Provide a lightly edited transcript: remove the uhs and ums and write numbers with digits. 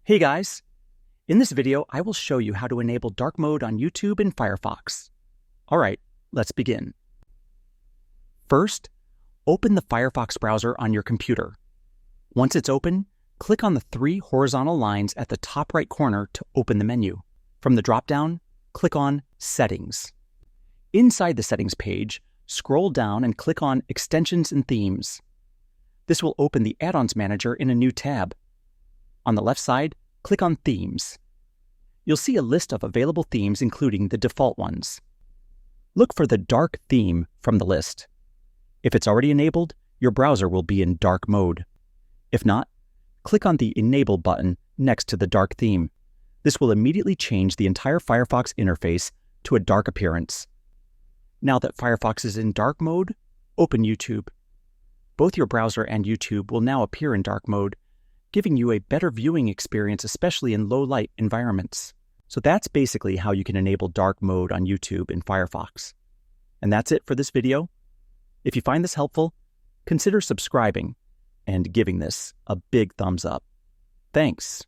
Hey guys! In this video, I will show you how to enable dark mode on YouTube in Firefox. Alright, let's begin. First, open the Firefox browser on your computer. Once it's open, click on the three horizontal lines at the top right corner to open the menu. From the drop-down, click on Settings. Inside the Settings page, scroll down and click on Extensions and Themes. This will open the Add-ons Manager in a new tab. On the left side, click on Themes. You'll see a list of available themes, including the default ones. Look for the dark theme from the list. If it's already enabled, your browser will be in dark mode. If not, click on the Enable button next to the dark theme. This will immediately change the entire Firefox interface to a dark appearance. Now that Firefox is in dark mode, open YouTube. Both your browser and YouTube will now appear in dark mode, giving you a better viewing experience, especially in low-light environments. So that's basically how you can enable dark mode on YouTube in Firefox. And that's it for this video. If you find this helpful, consider subscribing and giving this a big thumbs up. Thanks.